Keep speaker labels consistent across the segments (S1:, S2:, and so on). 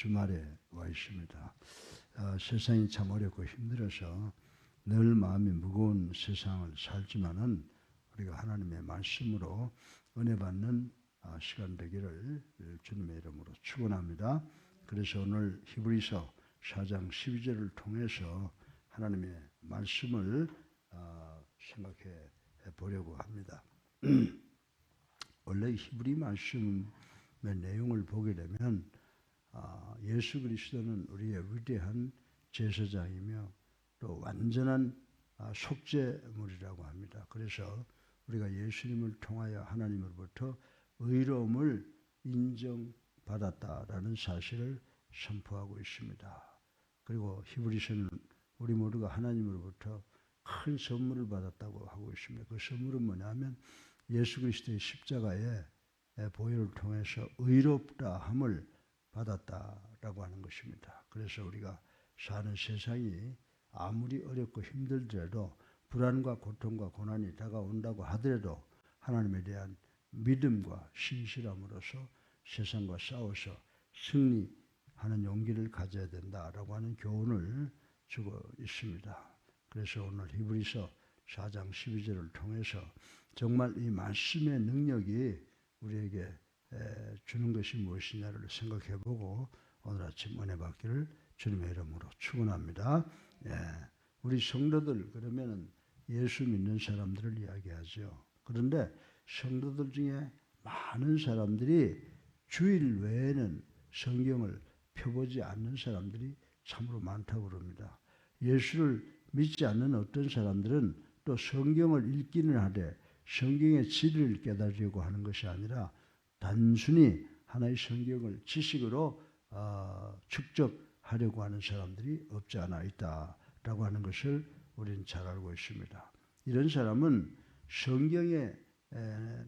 S1: 주말에 와 있습니다. 세상이 참 어렵고 힘들어서 늘 마음이 무거운 세상을 살지만은 우리가 하나님의 말씀으로 은혜 받는 시간 되기를 주님의 이름으로 축원합니다. 그래서 오늘 히브리서 4장 12절을 통해서 하나님의 말씀을 생각해 보려고 합니다. 원래 히브리 말씀의 내용을 보게 되면 예수 그리스도는 우리의 위대한 제사장이며 또 완전한 속죄물이라고 합니다. 그래서 우리가 예수님을 통하여 하나님으로부터 의로움을 인정받았다라는 사실을 선포하고 있습니다. 그리고 히브리서는 우리 모두가 하나님으로부터 큰 선물을 받았다고 하고 있습니다. 그 선물은 뭐냐면 예수 그리스도의 십자가의 보혈을 통해서 의롭다 함을 받았다라고 하는 것입니다. 그래서 우리가 사는 세상이 아무리 어렵고 힘들더라도 불안과 고통과 고난이 다가온다고 하더라도 하나님에 대한 믿음과 신실함으로써 세상과 싸워서 승리하는 용기를 가져야 된다라고 하는 교훈을 주고 있습니다. 그래서 오늘 히브리서 4장 12절을 통해서 정말 이 말씀의 능력이 우리에게 주는 것이 무엇이냐를 생각해보고 오늘 아침 은혜 받기를 주님의 이름으로 축원합니다. 우리 성도들 그러면은 예수 믿는 사람들을 이야기하죠. 그런데 성도들 중에 많은 사람들이 주일 외에는 성경을 펴보지 않는 사람들이 참으로 많다고 그럽니다. 예수를 믿지 않는 어떤 사람들은 또 성경을 읽기는 하되 성경의 진리를 깨달으려고 하는 것이 아니라 단순히 하나의 성경을 지식으로 축적하려고 하는 사람들이 없지 않아 있다라고 하는 것을 우리는 잘 알고 있습니다. 이런 사람은 성경에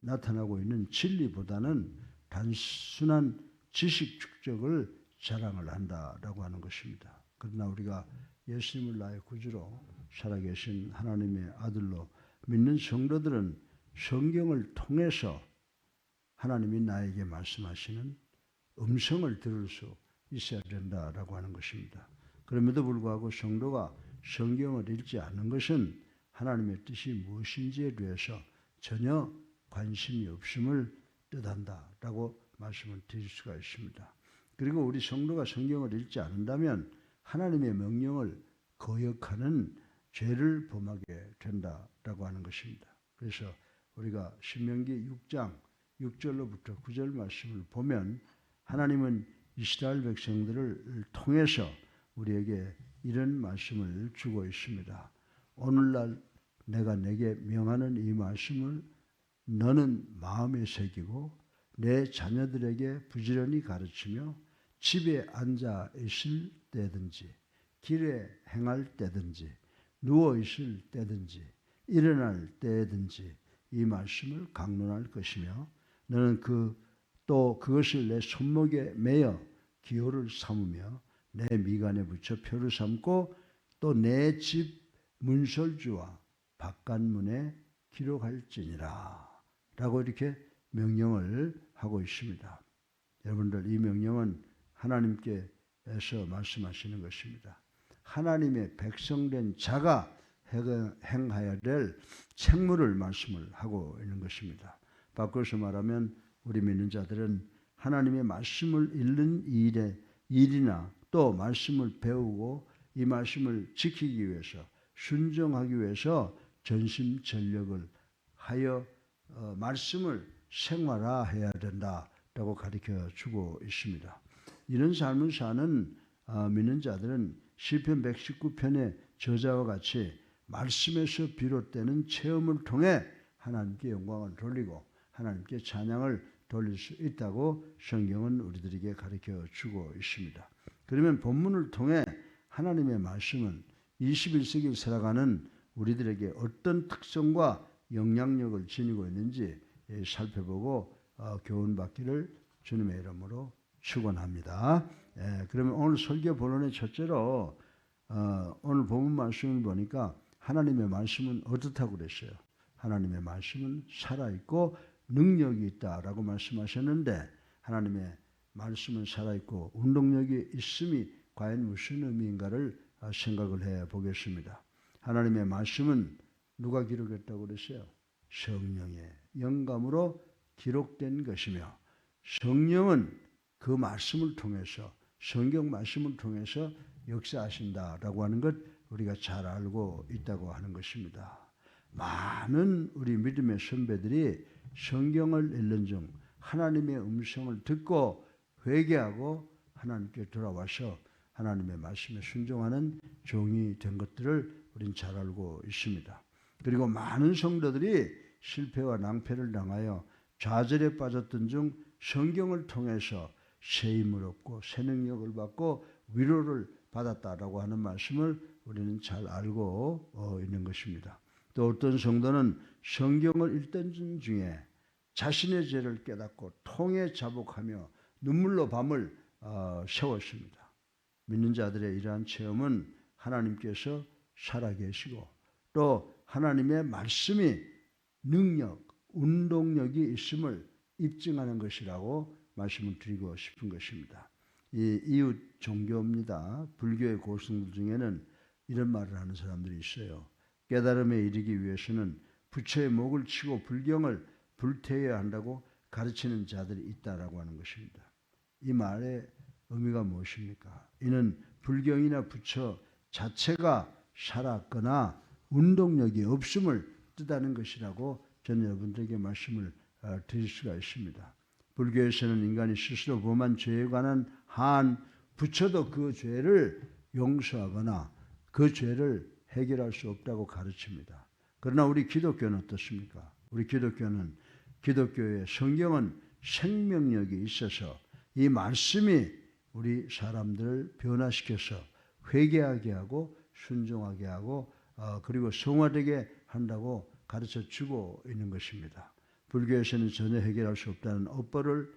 S1: 나타나고 있는 진리보다는 단순한 지식 축적을 자랑을 한다라고 하는 것입니다. 그러나 우리가 예수님을 나의 구주로 살아계신 하나님의 아들로 믿는 성도들은 성경을 통해서 하나님이 나에게 말씀하시는 음성을 들을 수 있어야 된다라고 하는 것입니다. 그럼에도 불구하고 성도가 성경을 읽지 않는 것은 하나님의 뜻이 무엇인지에 대해서 전혀 관심이 없음을 뜻한다라고 말씀을 드릴 수가 있습니다. 그리고 우리 성도가 성경을 읽지 않는다면 하나님의 명령을 거역하는 죄를 범하게 된다라고 하는 것입니다. 그래서 우리가 신명기 6장 6절로부터 9절 말씀을 보면 하나님은 이스라엘 백성들을 통해서 우리에게 이런 말씀을 주고 있습니다. 오늘날 내가 내게 명하는 이 말씀을 너는 마음에 새기고 내 자녀들에게 부지런히 가르치며 집에 앉아 있을 때든지 길에 행할 때든지 누워 있을 때든지 일어날 때든지 이 말씀을 강론할 것이며 너는 또 그것을 내 손목에 매어 기호를 삼으며 내 미간에 붙여 표를 삼고 또 내 집 문설주와 바깥문에 기록할지니라 라고 이렇게 명령을 하고 있습니다. 여러분들 이 명령은 하나님께서 말씀하시는 것입니다. 하나님의 백성된 자가 행하여야 될 책무를 말씀을 하고 있는 것입니다. 바꿔서 말하면 우리 믿는 자들은 하나님의 말씀을 읽는 일이나 또 말씀을 배우고 이 말씀을 지키기 위해서 순종하기 위해서 전심전력을 하여 말씀을 생활화해야 된다라고 가르쳐 주고 있습니다. 이런 삶을 사는 믿는 자들은 시편 119편의 저자와 같이 말씀에서 비롯되는 체험을 통해 하나님께 영광을 돌리고 하나님께 찬양을 돌릴 수 있다고 성경은 우리들에게 가르쳐 주고 있습니다. 그러면 본문을 통해 하나님의 말씀은 21세기를 살아가는 우리들에게 어떤 특성과 영향력을 지니고 있는지 살펴보고 교훈받기를 주님의 이름으로 축원합니다. 그러면 오늘 설교 본론의 첫째로 오늘 본문 말씀을 보니까 하나님의 말씀은 어떻다고 그랬어요? 하나님의 말씀은 살아있고 능력이 있다라고 말씀하셨는데 하나님의 말씀은 살아있고 운동력이 있음이 과연 무슨 의미인가를 생각을 해 보겠습니다. 하나님의 말씀은 누가 기록했다고 그랬어요? 성령의 영감으로 기록된 것이며 성령은 그 말씀을 통해서 성경 말씀을 통해서 역사하신다라고 하는 것 우리가 잘 알고 있다고 하는 것입니다. 많은 우리 믿음의 선배들이 성경을 읽는 중 하나님의 음성을 듣고 회개하고 하나님께 돌아와서 하나님의 말씀에 순종하는 종이 된 것들을 우린 잘 알고 있습니다. 그리고 많은 성도들이 실패와 낭패를 당하여 좌절에 빠졌던 중 성경을 통해서 새 힘을 얻고 새 능력을 받고 위로를 받았다라고 하는 말씀을 우리는 잘 알고 있는 것입니다. 또 어떤 성도는 성경을 읽던 중에 자신의 죄를 깨닫고 통에 자복하며 눈물로 밤을 새웠습니다. 믿는 자들의 이러한 체험은 하나님께서 살아계시고 또 하나님의 말씀이 능력, 운동력이 있음을 입증하는 것이라고 말씀을 드리고 싶은 것입니다. 이 이웃 종교입니다. 불교의 고승들 중에는 이런 말을 하는 사람들이 있어요. 깨달음에 이르기 위해서는 부처의 목을 치고 불경을 불태워야 한다고 가르치는 자들이 있다라고 하는 것입니다. 이 말의 의미가 무엇입니까? 이는 불경이나 부처 자체가 살았거나 운동력이 없음을 뜻하는 것이라고 저는 여러분들에게 말씀을 드릴 수가 있습니다. 불교에서는 인간이 스스로 범한 죄에 관한 한 부처도 그 죄를 용서하거나 그 죄를 해결할 수 없다고 가르칩니다. 그러나 우리 기독교는 어떻습니까? 우리 기독교는 기독교의 성경은 생명력이 있어서 이 말씀이 우리 사람들을 변화시켜서 회개하게 하고 순종하게 하고 그리고 성화되게 한다고 가르쳐 주고 있는 것입니다. 불교에서는 전혀 해결할 수 없다는 업보를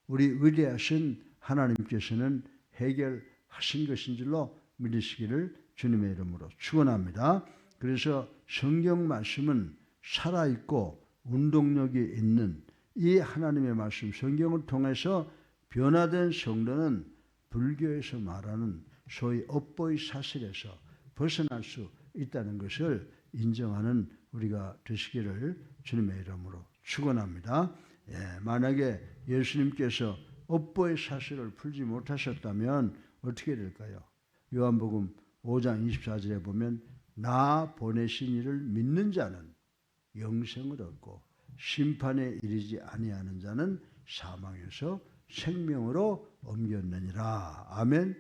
S1: 우리 위대하신 하나님께서는 해결하신 것인 줄로 믿으시기를 주님의 이름으로 축원합니다. 그래서 성경 말씀은 살아있고 운동력이 있는 이 하나님의 말씀 성경을 통해서 변화된 성도는 불교에서 말하는 소위 업보의 사실에서 벗어날 수 있다는 것을 인정하는 우리가 되시기를 주님의 이름으로 축원합니다. 만약에 예수님께서 업보의 사실을 풀지 못하셨다면 어떻게 될까요? 요한복음 5장 24절에 보면 나 보내신 이를 믿는 자는 영생을 얻고 심판에 이르지 아니하는 자는 사망에서 생명으로 옮겼느니라. 아멘.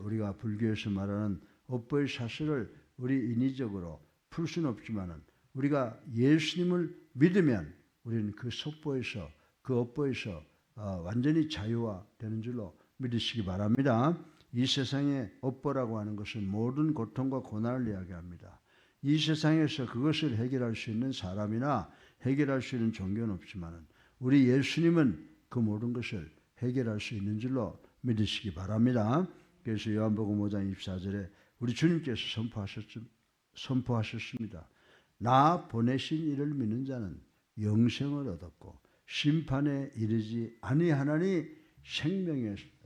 S1: 우리가 불교에서 말하는 업보의 사실을 우리 인위적으로 풀 수는 없지만은 우리가 예수님을 믿으면 우리는 그 속보에서 그 업보에서 완전히 자유화되는 줄로 믿으시기 바랍니다. 이 세상의 업보라고 하는 것은 모든 고통과 고난을 이야기합니다. 이 세상에서 그것을 해결할 수 있는 사람이나 해결할 수 있는 종교는 없지만은 우리 예수님은 그 모든 것을 해결할 수 있는 줄로 믿으시기 바랍니다. 그래서 요한복음 5장 24절에 우리 주님께서 선포하셨습니다. 나 보내신 이를 믿는 자는 영생을 얻었고 심판에 이르지 아니하나니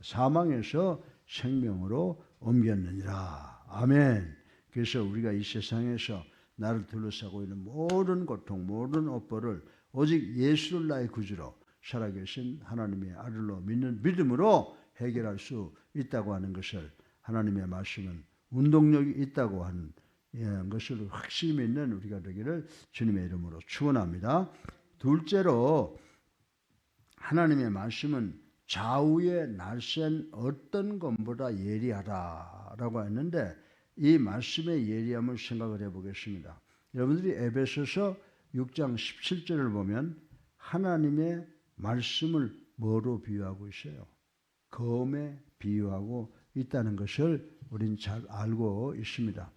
S1: 사망에서 생명으로 옮겼느니라. 아멘. 그래서 우리가 이 세상에서 나를 둘러싸고 있는 모든 고통, 모든 업보를 오직 예수를 나의 구주로 살아계신 하나님의 아들로 믿는 믿음으로 해결할 수 있다고 하는 것을 하나님의 말씀은 운동력이 있다고 하는 것을 확실히 믿는 우리가 되기를 주님의 이름으로 축원합니다. 둘째로 하나님의 말씀은 좌우에 날쌘 어떤 것보다 예리하다라고 했는데 이 말씀의 예리함을 생각을 해보겠습니다. 여러분들이 에베소서 6장 17절을 보면 하나님의 말씀을 뭐로 비유하고 있어요? 검에 비유하고 있다는 것을 우린 잘 알고 있습니다.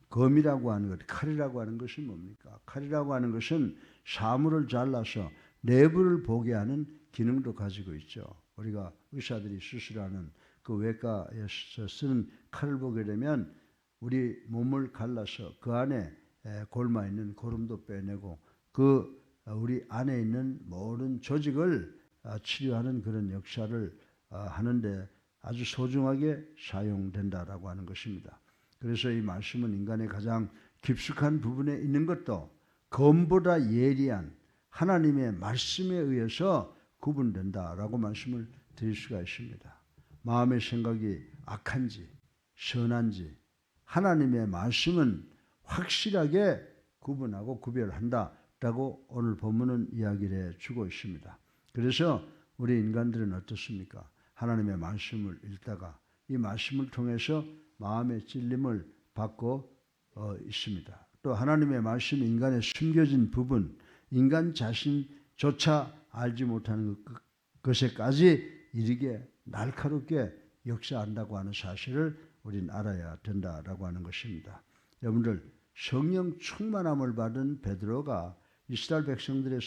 S1: 검이라고 하는 것, 칼이라고 하는 것이 뭡니까? 칼이라고 하는 것은 사물을 잘라서 내부를 보게 하는 기능도 가지고 있죠. 우리가 의사들이 수술하는 그 외과에서 쓰는 칼을 보게 되면 우리 몸을 갈라서 그 안에 골마 있는 고름도 빼내고 그 우리 안에 있는 모든 조직을 치료하는 그런 역사를 하는데 아주 소중하게 사용된다라고 하는 것입니다. 그래서 이 말씀은 인간의 가장 깊숙한 부분에 있는 것도 검보다 예리한 하나님의 말씀에 의해서 구분된다라고 말씀을 드릴 수가 있습니다. 마음의 생각이 악한지 선한지 하나님의 말씀은 확실하게 구분하고 구별한다라고 오늘 본문은 이야기를 해주고 있습니다. 그래서 우리 인간들은 어떻습니까? 하나님의 말씀을 읽다가 이 말씀을 통해서 마음의 찔림을 받고 있습니다. 또 하나님의 말씀이 인간의 숨겨진 부분, 인간 자신조차 알지 못하는 것에까지 이르게 날카롭게 역사한다고 하는 사실을 우리는 알아야 된다라고 하는 것입니다. 여러분들 성령 충만함을 받은 베드로가 이스라엘 백성들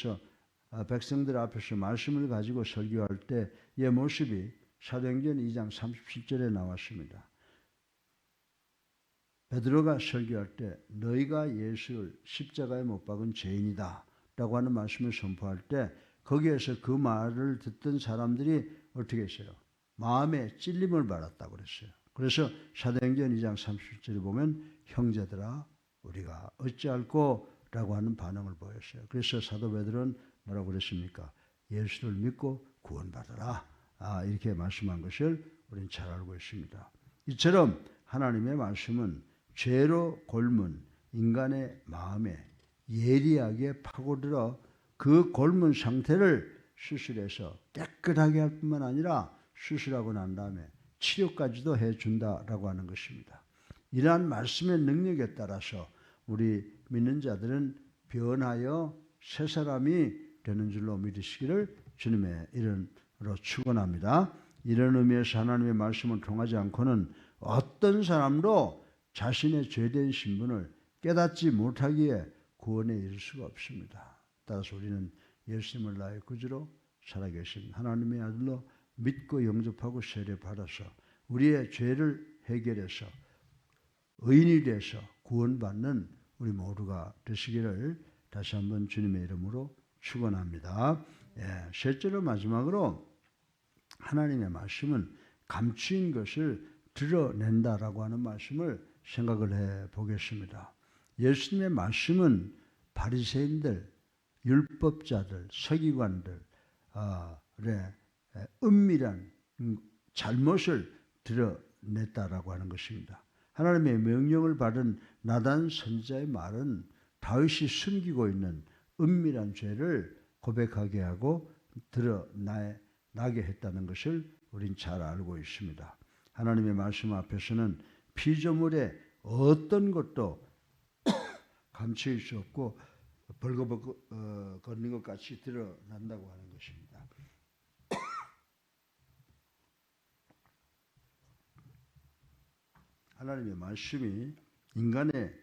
S1: 앞에서 말씀을 가지고 설교할 때의 모습이 사도행전 2장 37절에 나왔습니다. 베드로가 설교할 때 너희가 예수를 십자가에 못 박은 죄인이다 라고 하는 말씀을 선포할 때 거기에서 그 말을 듣던 사람들이 어떻게 했어요? 마음에 찔림을 받았다고 그랬어요. 그래서 사도행전 2장 37절에 보면 형제들아 우리가 어찌할꼬 라고 하는 반응을 보였어요. 그래서 사도 베드로는 뭐라고 그랬습니까? 예수를 믿고 구원받아라. 이렇게 말씀한 것을 우리는 잘 알고 있습니다. 이처럼 하나님의 말씀은 죄로 골문 인간의 마음에 예리하게 파고들어 그 골문 상태를 수술해서 깨끗하게 할 뿐만 아니라 수술하고 난 다음에 치료까지도 해준다라고 하는 것입니다. 이러한 말씀의 능력에 따라서 우리 믿는 자들은 변하여 새 사람이 되는 줄로 믿으시기를 주님의 이름으로 축원합니다. 이런 의미에서 하나님의 말씀을 통하지 않고는 어떤 사람도 자신의 죄된 신분을 깨닫지 못하기에 구원에 이를 수가 없습니다. 따라서 우리는 예수님을 나의 구주로 살아계신 하나님의 아들로 믿고 영접하고 세례받아서 우리의 죄를 해결해서 의인이 돼서 구원받는 우리 모두가 되시기를 다시 한번 주님의 이름으로 축원합니다. 셋째로 마지막으로 하나님의 말씀은 감추인 것을 드러낸다라고 하는 말씀을 생각을 해 보겠습니다. 예수님의 말씀은 바리새인들, 율법자들, 서기관들의 은밀한 잘못을 드러냈다라고 하는 것입니다. 하나님의 명령을 받은 나단 선지자의 말은 다윗이 숨기고 있는 은밀한 죄를 고백하게 하고 드러나게 했다는 것을 우린 잘 알고 있습니다. 하나님의 말씀 앞에서는 피조물의 어떤 것도 감출 수 없고 벌거벗 걷는 것 같이 드러난다고 하는 것입니다. 하나님의 말씀이 인간의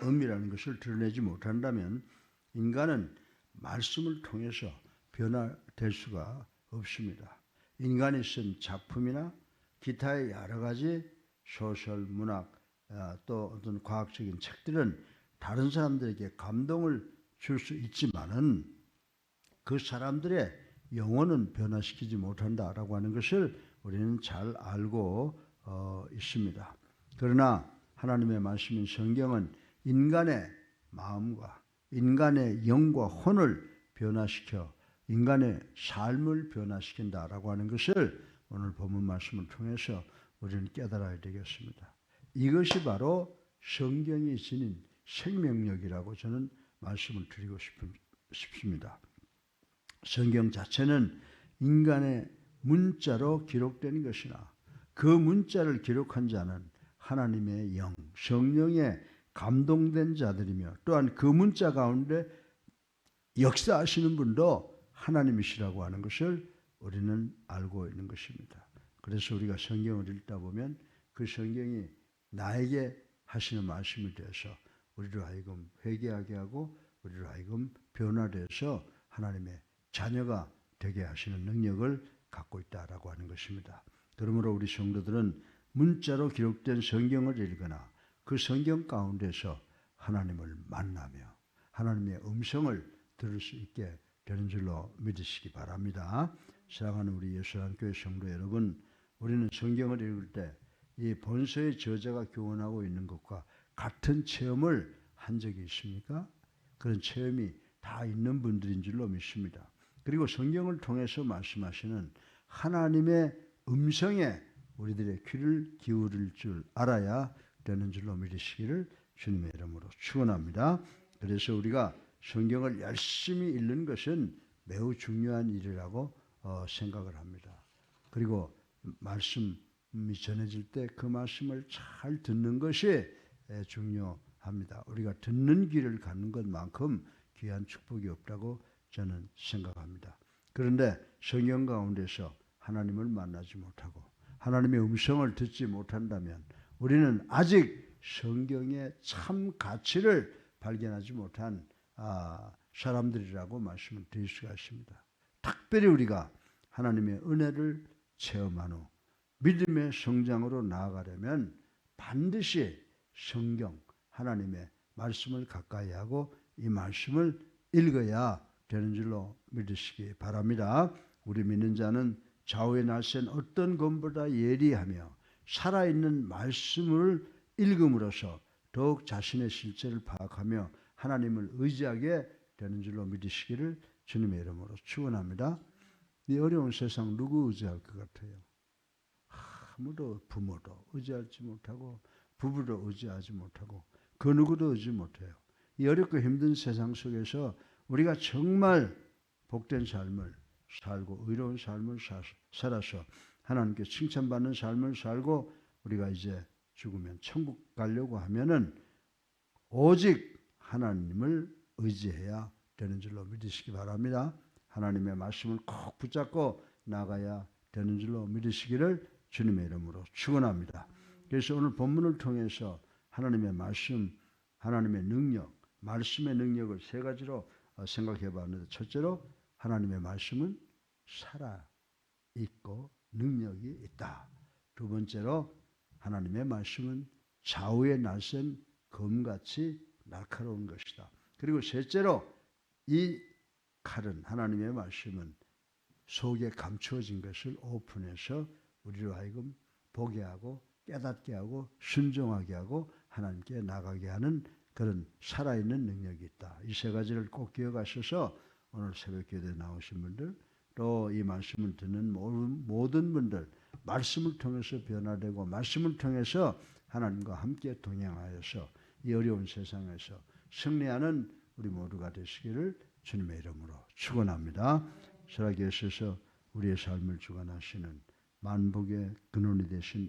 S1: 은밀한 것을 드러내지 못한다면 인간은 말씀을 통해서 변화될 수가 없습니다. 인간이 쓴 작품이나 기타의 여러 가지 소설, 문학, 또 어떤 과학적인 책들은 다른 사람들에게 감동을 줄 수 있지만은 그 사람들의 영혼은 변화시키지 못한다라고 하는 것을 우리는 잘 알고 있습니다. 그러나 하나님의 말씀인 성경은 인간의 마음과 인간의 영과 혼을 변화시켜 인간의 삶을 변화시킨다라고 하는 것을 오늘 본문 말씀을 통해서 우리는 깨달아야 되겠습니다. 이것이 바로 성경이 지닌 생명력이라고 저는 말씀을 드리고 싶습니다. 성경 자체는 인간의 문자로 기록된 것이나 그 문자를 기록한 자는 하나님의 영, 성령에 감동된 자들이며 또한 그 문자 가운데 역사하시는 분도 하나님이시라고 하는 것을 우리는 알고 있는 것입니다. 그래서 우리가 성경을 읽다 보면 그 성경이 나에게 하시는 말씀이 되어서 우리로 하여금 회개하게 하고 우리로 하여금 변화돼서 하나님의 자녀가 되게 하시는 능력을 갖고 있다라고 하는 것입니다. 그러므로 우리 성도들은 문자로 기록된 성경을 읽거나 그 성경 가운데서 하나님을 만나며 하나님의 음성을 들을 수 있게 되는 줄로 믿으시기 바랍니다. 사랑하는 우리 예수님교회 성도 여러분, 우리는 성경을 읽을 때 이 본서의 저자가 교훈하고 있는 것과 같은 체험을 한 적이 있습니까? 그런 체험이 다 있는 분들인 줄로 믿습니다. 그리고 성경을 통해서 말씀하시는 하나님의 음성에 우리들의 귀를 기울일 줄 알아야 되는 줄로 믿으시기를 주님의 이름으로 축원합니다. 그래서 우리가 성경을 열심히 읽는 것은 매우 중요한 일이라고 생각을 합니다. 그리고 말씀이 전해질 때 그 말씀을 잘 듣는 것이 중요합니다. 우리가 듣는 귀를 갖는 것만큼 귀한 축복이 없다고 저는 생각합니다. 그런데 성경 가운데서 하나님을 만나지 못하고 하나님의 음성을 듣지 못한다면 우리는 아직 성경의 참 가치를 발견하지 못한 사람들이라고 말씀을 드릴 수가 있습니다. 특별히 우리가 하나님의 은혜를 체험한 후 믿음의 성장으로 나아가려면 반드시 성경, 하나님의 말씀을 가까이 하고 이 말씀을 읽어야 되는 줄로 믿으시기 바랍니다. 우리 믿는 자는 좌우에 날쌘 어떤 것보다 예리하며 살아있는 말씀을 읽음으로써 더욱 자신의 실체를 파악하며 하나님을 의지하게 되는 줄로 믿으시기를 주님의 이름으로 축원합니다. 이 어려운 세상 누구 의지할 것 같아요? 아무도, 부모도 의지하지 못하고 부부도 의지하지 못하고 그 누구도 의지 못해요. 이 어렵고 힘든 세상 속에서 우리가 정말 복된 삶을 살고 의로운 삶을 살아서 하나님께 칭찬받는 삶을 살고 우리가 이제 죽으면 천국 가려고 하면은 오직 하나님을 의지해야 되는 줄로 믿으시기 바랍니다. 하나님의 말씀을 꼭 붙잡고 나가야 되는 줄로 믿으시기를 주님의 이름으로 축원합니다. 그래서 오늘 본문을 통해서 하나님의 말씀, 하나님의 능력, 말씀의 능력을 세 가지로 생각해 봤는데, 첫째로 하나님의 말씀은 살아있고 능력이 있다. 두 번째로 하나님의 말씀은 좌우에 날쌘 검같이 날카로운 것이다. 그리고 셋째로 이 칼은, 하나님의 말씀은 속에 감추어진 것을 오픈해서 우리로 하여금 보게 하고 깨닫게 하고 순종하게 하고 하나님께 나가게 하는 그런 살아있는 능력이 있다. 이 세 가지를 꼭 기억하셔서 오늘 새벽 기도에 나오신 분들, 또 이 말씀을 듣는 모든 분들, 말씀을 통해서 변화되고 말씀을 통해서 하나님과 함께 동행하여서 이 어려운 세상에서 승리하는 우리 모두가 되시기를 주님의 이름으로 축원합니다. 살아계셔서 우리의 삶을 주관하시는 만복의 근원이 되신